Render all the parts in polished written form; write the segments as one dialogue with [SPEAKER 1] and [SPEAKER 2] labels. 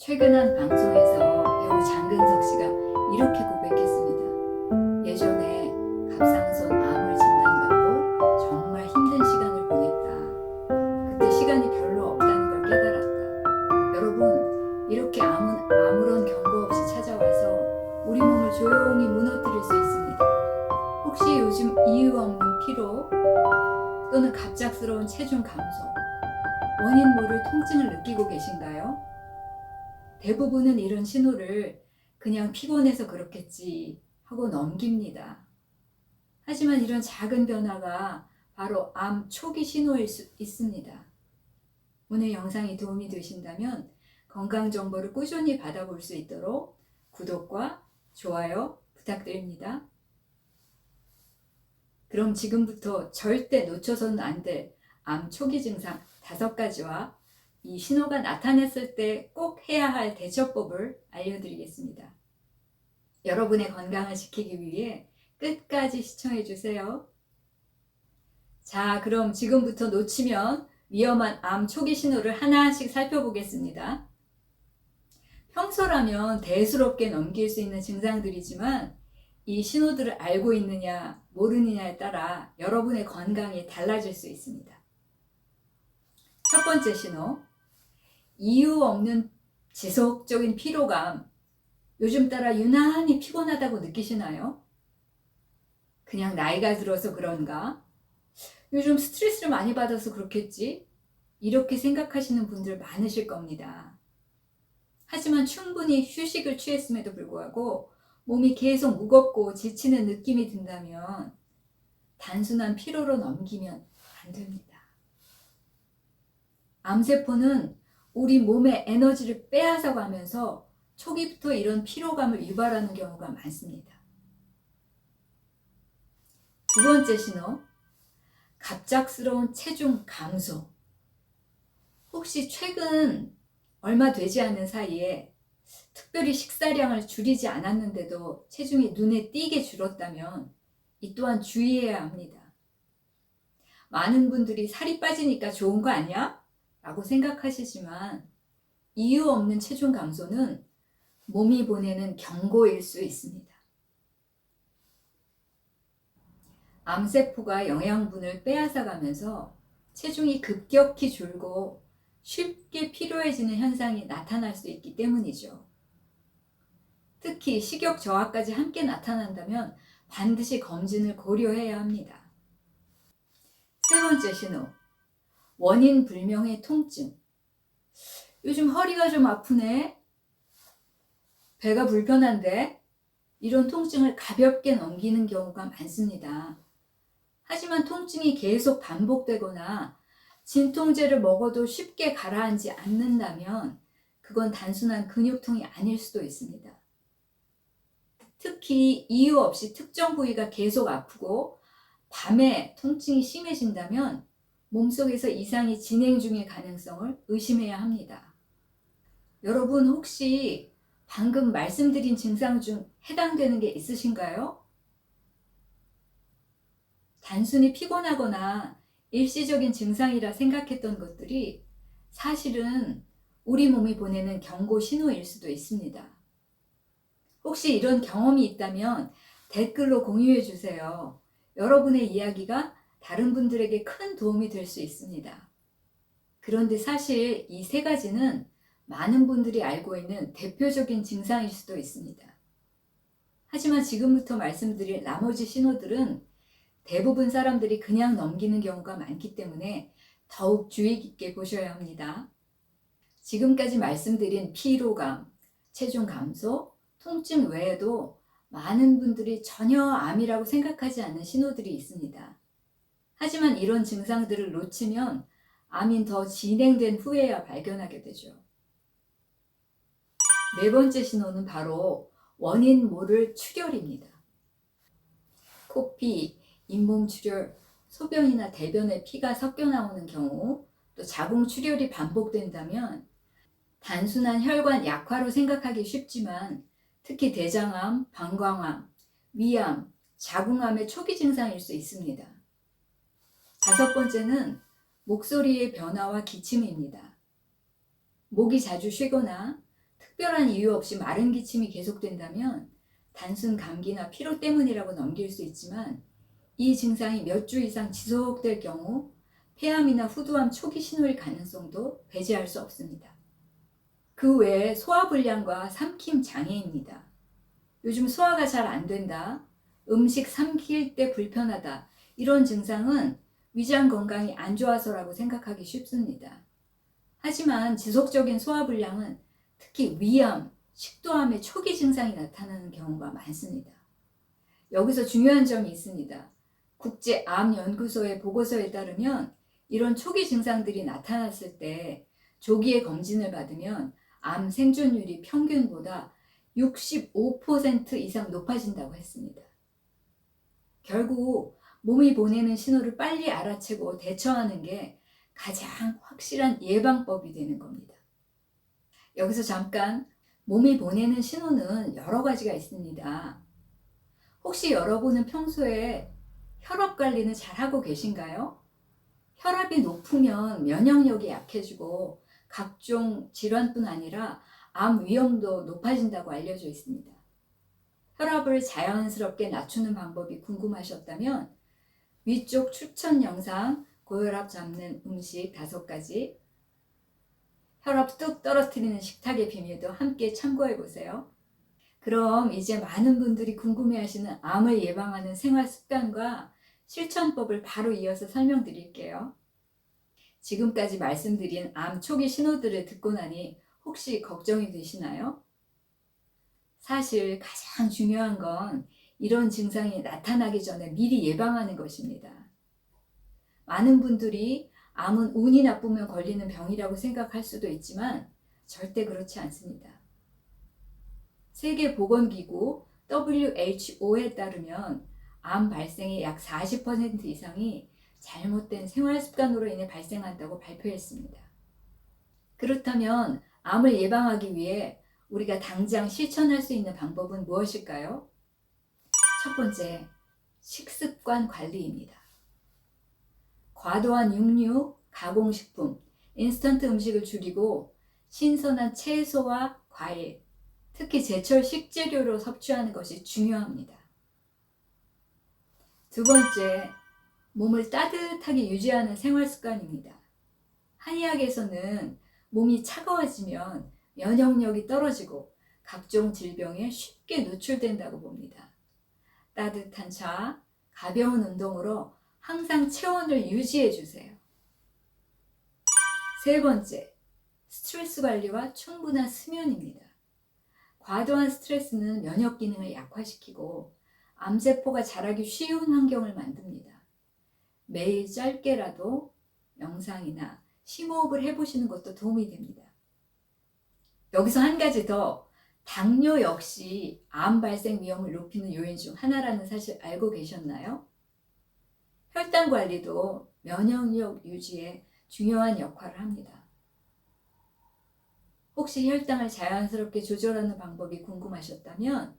[SPEAKER 1] 최근 한 방송에서 배우 장근석 씨가 이렇게 고백했습니다. 예전에 갑상선 암을 진단받고 정말 힘든 시간을 보냈다. 그때 시간이 별로 없다는 걸 깨달았다. 여러분, 이렇게 아무런 경고 없이 찾아와서 우리 몸을 조용히 무너뜨릴 수 있습니다. 혹시 요즘 이유 없는 피로 또는 갑작스러운 체중 감소, 원인 모를 통증을 느끼고 계신가요? 대부분은 이런 신호를 그냥 피곤해서 그렇겠지 하고 넘깁니다. 하지만 이런 작은 변화가 바로 암 초기 신호일 수 있습니다. 오늘 영상이 도움이 되신다면 건강 정보를 꾸준히 받아볼 수 있도록 구독과 좋아요 부탁드립니다. 그럼 지금부터 절대 놓쳐서는 안 될 암 초기 증상 5가지와 이 신호가 나타났을 때 꼭 해야 할 대처법을 알려드리겠습니다. 여러분의 건강을 지키기 위해 끝까지 시청해 주세요. 자, 그럼 지금부터 놓치면 위험한 암 초기 신호를 하나씩 살펴보겠습니다. 평소라면 대수롭게 넘길 수 있는 증상들이지만 이 신호들을 알고 있느냐 모르느냐에 따라 여러분의 건강이 달라질 수 있습니다. 첫 번째 신호, 이유 없는 지속적인 피로감. 요즘 따라 유난히 피곤하다고 느끼시나요? 그냥 나이가 들어서 그런가? 요즘 스트레스를 많이 받아서 그렇겠지? 이렇게 생각하시는 분들 많으실 겁니다. 하지만 충분히 휴식을 취했음에도 불구하고 몸이 계속 무겁고 지치는 느낌이 든다면 단순한 피로로 넘기면 안 됩니다. 암세포는 우리 몸의 에너지를 빼앗아 가면서 초기부터 이런 피로감을 유발하는 경우가 많습니다. 두 번째 신호, 갑작스러운 체중 감소. 혹시 최근 얼마 되지 않은 사이에 특별히 식사량을 줄이지 않았는데도 체중이 눈에 띄게 줄었다면 이 또한 주의해야 합니다. 많은 분들이 살이 빠지니까 좋은 거 아니야? 라고 생각하시지만 이유 없는 체중 감소는 몸이 보내는 경고일 수 있습니다. 암세포가 영양분을 빼앗아 가면서 체중이 급격히 줄고 쉽게 피로해지는 현상이 나타날 수 있기 때문이죠. 특히 식욕 저하까지 함께 나타난다면 반드시 검진을 고려해야 합니다. 세 번째 신호, 원인 불명의 통증. 요즘 허리가 좀 아프네? 배가 불편한데? 이런 통증을 가볍게 넘기는 경우가 많습니다. 하지만 통증이 계속 반복되거나 진통제를 먹어도 쉽게 가라앉지 않는다면 그건 단순한 근육통이 아닐 수도 있습니다. 특히 이유 없이 특정 부위가 계속 아프고 밤에 통증이 심해진다면 몸속에서 이상이 진행 중일 가능성을 의심해야 합니다. 여러분 혹시 방금 말씀드린 증상 중 해당되는 게 있으신가요? 단순히 피곤하거나 일시적인 증상이라 생각했던 것들이 사실은 우리 몸이 보내는 경고 신호일 수도 있습니다. 혹시 이런 경험이 있다면 댓글로 공유해 주세요. 여러분의 이야기가 다른 분들에게 큰 도움이 될 수 있습니다. 그런데 사실 이 3가지는 많은 분들이 알고 있는 대표적인 증상일 수도 있습니다. 하지만 지금부터 말씀드릴 나머지 신호들은 대부분 사람들이 그냥 넘기는 경우가 많기 때문에 더욱 주의 깊게 보셔야 합니다. 지금까지 말씀드린 피로감, 체중 감소, 통증 외에도 많은 분들이 전혀 암이라고 생각하지 않는 신호들이 있습니다. 하지만 이런 증상들을 놓치면 암인 더 진행된 후에야 발견하게 되죠. 네 번째 신호는 바로 원인 모를 출혈입니다. 코피, 잇몸 출혈, 소변이나 대변에 피가 섞여 나오는 경우, 또 자궁 출혈이 반복된다면 단순한 혈관 약화로 생각하기 쉽지만 특히 대장암, 방광암, 위암, 자궁암의 초기 증상일 수 있습니다. 5번째는 목소리의 변화와 기침입니다. 목이 자주 쉬거나 특별한 이유 없이 마른 기침이 계속된다면 단순 감기나 피로 때문이라고 넘길 수 있지만 이 증상이 몇 주 이상 지속될 경우 폐암이나 후두암 초기 신호일 가능성도 배제할 수 없습니다. 그 외에 소화불량과 삼킴 장애입니다. 요즘 소화가 잘 안 된다, 음식 삼킬 때 불편하다, 이런 증상은 위장 건강이 안 좋아서라고 생각하기 쉽습니다. 하지만 지속적인 소화불량은 특히 위암, 식도암의 초기 증상이 나타나는 경우가 많습니다. 여기서 중요한 점이 있습니다. 국제암연구소의 보고서에 따르면 이런 초기 증상들이 나타났을 때 조기에 검진을 받으면 암 생존율이 평균보다 65% 이상 높아진다고 했습니다. 결국 몸이 보내는 신호를 빨리 알아채고 대처하는 게 가장 확실한 예방법이 되는 겁니다. 여기서 잠깐, 몸이 보내는 신호는 여러 가지가 있습니다. 혹시 여러분은 평소에 혈압 관리는 잘하고 계신가요? 혈압이 높으면 면역력이 약해지고 각종 질환뿐 아니라 암 위험도 높아진다고 알려져 있습니다. 혈압을 자연스럽게 낮추는 방법이 궁금하셨다면 위쪽 추천 영상 고혈압 잡는 음식 5가지, 혈압 뚝 떨어뜨리는 식탁의 비밀도 함께 참고해 보세요. 그럼 이제 많은 분들이 궁금해하시는 암을 예방하는 생활 습관과 실천법을 바로 이어서 설명드릴게요. 지금까지 말씀드린 암 초기 신호들을 듣고 나니 혹시 걱정이 되시나요? 사실 가장 중요한 건 이런 증상이 나타나기 전에 미리 예방하는 것입니다. 많은 분들이 암은 운이 나쁘면 걸리는 병이라고 생각할 수도 있지만 절대 그렇지 않습니다. 세계보건기구 WHO에 따르면 암 발생의 약 40% 이상이 잘못된 생활 습관으로 인해 발생한다고 발표했습니다. 그렇다면 암을 예방하기 위해 우리가 당장 실천할 수 있는 방법은 무엇일까요? 첫 번째, 식습관 관리입니다. 과도한 육류, 가공식품, 인스턴트 음식을 줄이고 신선한 채소와 과일, 특히 제철 식재료로 섭취하는 것이 중요합니다. 두 번째, 몸을 따뜻하게 유지하는 생활 습관입니다. 한의학에서는 몸이 차가워지면 면역력이 떨어지고 각종 질병에 쉽게 노출된다고 봅니다. 따뜻한 차, 가벼운 운동으로 항상 체온을 유지해 주세요. 세 번째, 스트레스 관리와 충분한 수면입니다. 과도한 스트레스는 면역 기능을 약화시키고 암세포가 자라기 쉬운 환경을 만듭니다. 매일 짧게라도 명상이나 심호흡을 해보시는 것도 도움이 됩니다. 여기서 한 가지 더, 당뇨 역시 암 발생 위험을 높이는 요인 중 하나라는 사실 알고 계셨나요? 혈당 관리도 면역력 유지에 중요한 역할을 합니다. 혹시 혈당을 자연스럽게 조절하는 방법이 궁금하셨다면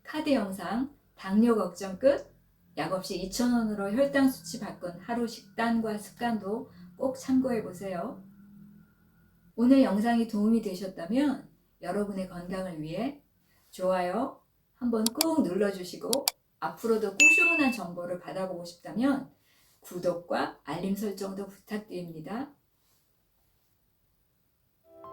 [SPEAKER 1] 카드 영상 당뇨 걱정 끝, 약 없이 2,000원으로 혈당 수치 바꾼 하루 식단과 습관도 꼭 참고해 보세요. 오늘 영상이 도움이 되셨다면 여러분의 건강을 위해 좋아요 한번 꾹 눌러주시고, 앞으로도 꾸준한 정보를 받아보고 싶다면 구독과 알림 설정도 부탁드립니다.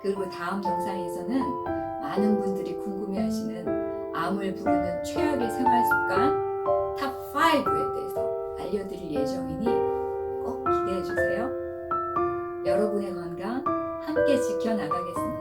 [SPEAKER 1] 그리고 다음 영상에서는 많은 분들이 궁금해하시는 암을 부르는 최악의 생활 습관 탑 5에 대해서 알려드릴 예정이니 꼭 기대해 주세요. 여러분의 건강 함께 지켜나가겠습니다.